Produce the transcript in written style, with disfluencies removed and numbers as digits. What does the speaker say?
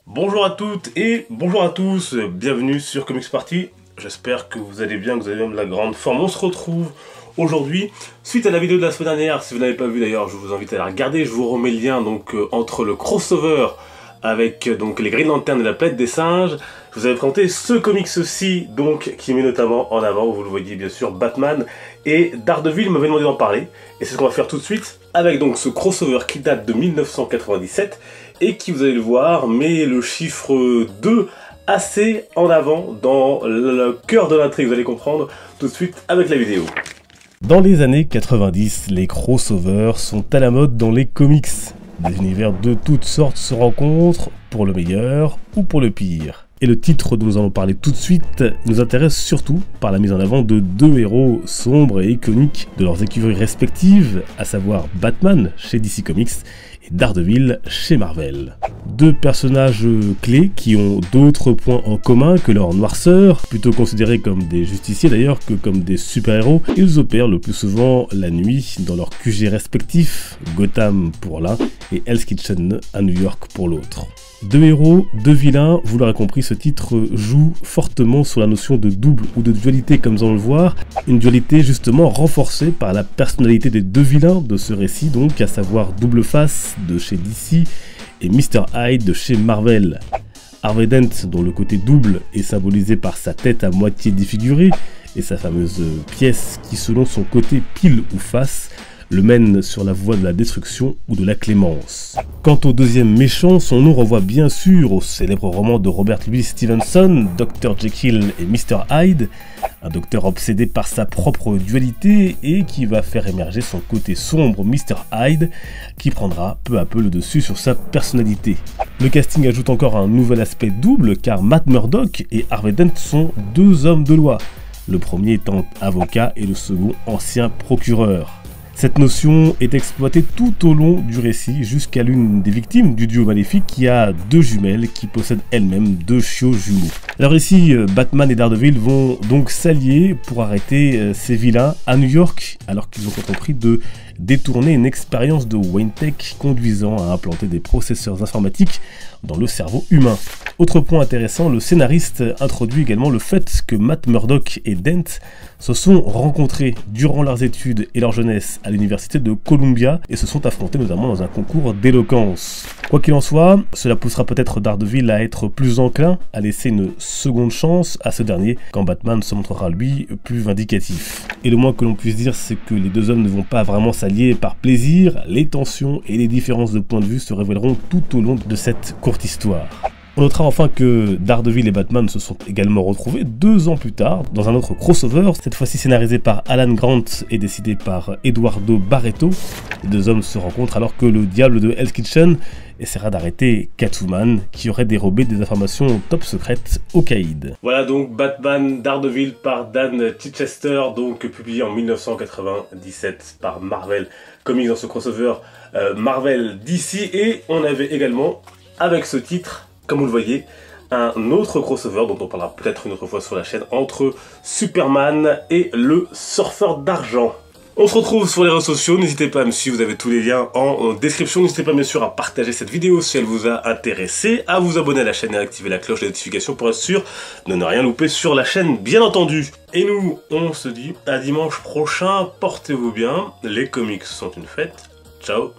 Bonjour à toutes et bonjour à tous, bienvenue sur Comics Party. J'espère que vous allez bien, que vous avez même la grande forme. On se retrouve aujourd'hui suite à la vidéo de la semaine dernière. Si vous n'avez pas vu d'ailleurs, je vous invite à la regarder. Je vous remets le lien donc entre le crossover avec donc les Green Lantern et la planète des singes. Je vous avais présenté ce comics-ci donc qui met notamment en avant, vous le voyez bien sûr, Batman et Daredevil m'avait demandé d'en parler. Et c'est ce qu'on va faire tout de suite avec donc ce crossover qui date de 1997 et qui, vous allez le voir, met le chiffre 2 assez en avant dans le cœur de l'intrigue, vous allez comprendre tout de suite avec la vidéo. Dans les années 90, les crossovers sont à la mode dans les comics. Des univers de toutes sortes se rencontrent, pour le meilleur ou pour le pire. Et le titre dont nous allons parler tout de suite nous intéresse surtout par la mise en avant de deux héros sombres et iconiques de leurs écuries respectives, à savoir Batman chez DC Comics et Daredevil chez Marvel. Deux personnages clés qui ont d'autres points en commun que leur noirceur, plutôt considérés comme des justiciers d'ailleurs que comme des super-héros. Ils opèrent le plus souvent la nuit dans leurs QG respectifs, Gotham pour l'un et Hell's Kitchen à New York pour l'autre. Deux héros, deux vilains, vous l'aurez compris, ce titre joue fortement sur la notion de double ou de dualité comme nous allons le voir, une dualité justement renforcée par la personnalité des deux vilains de ce récit donc, à savoir Double Face de chez DC et Mr. Hyde de chez Marvel. Harvey Dent, dont le côté double est symbolisé par sa tête à moitié défigurée et sa fameuse pièce qui selon son côté pile ou face le mène sur la voie de la destruction ou de la clémence. Quant au deuxième méchant, son nom renvoie bien sûr au célèbre roman de Robert Louis Stevenson, Dr. Jekyll et Mr. Hyde, un docteur obsédé par sa propre dualité et qui va faire émerger son côté sombre Mr. Hyde, qui prendra peu à peu le dessus sur sa personnalité. Le casting ajoute encore un nouvel aspect double car Matt Murdock et Harvey Dent sont deux hommes de loi, le premier étant avocat et le second ancien procureur. Cette notion est exploitée tout au long du récit jusqu'à l'une des victimes du duo maléfique qui a deux jumelles qui possèdent elles-mêmes deux chiots jumeaux. Alors ici, Batman et Daredevil vont donc s'allier pour arrêter ces vilains à New York alors qu'ils ont entrepris de détourner une expérience de Wayne Tech conduisant à implanter des processeurs informatiques dans le cerveau humain. Autre point intéressant, le scénariste introduit également le fait que Matt Murdock et Dent se sont rencontrés durant leurs études et leur jeunesse à l'université de Columbia et se sont affrontés notamment dans un concours d'éloquence. Quoi qu'il en soit, cela poussera peut-être Daredevil à être plus enclin à laisser une seconde chance à ce dernier quand Batman se montrera lui plus vindicatif. Et le moins que l'on puisse dire, c'est que les deux hommes ne vont pas vraiment s'allier par plaisir, les tensions et les différences de point de vue se révéleront tout au long de cette courte histoire. On notera enfin que Daredevil et Batman se sont également retrouvés 2 ans plus tard dans un autre crossover, cette fois-ci scénarisé par Alan Grant et décidé par Eduardo Barreto. Les deux hommes se rencontrent alors que le diable de Hell's Kitchen essaiera d'arrêter Catwoman qui aurait dérobé des informations top secrètes au caïd. Voilà donc Batman Daredevil par Dan Chichester, donc publié en 1997 par Marvel Comics dans ce crossover Marvel DC, et on avait également avec ce titre, comme vous le voyez, un autre crossover dont on parlera peut-être une autre fois sur la chaîne entre Superman et le surfeur d'argent. On se retrouve sur les réseaux sociaux, n'hésitez pas à me suivre, vous avez tous les liens en description. N'hésitez pas bien sûr à partager cette vidéo si elle vous a intéressé, à vous abonner à la chaîne et à activer la cloche de notification pour être sûr de ne rien louper sur la chaîne bien entendu. Et nous, on se dit à dimanche prochain, portez-vous bien, les comics sont une fête, ciao.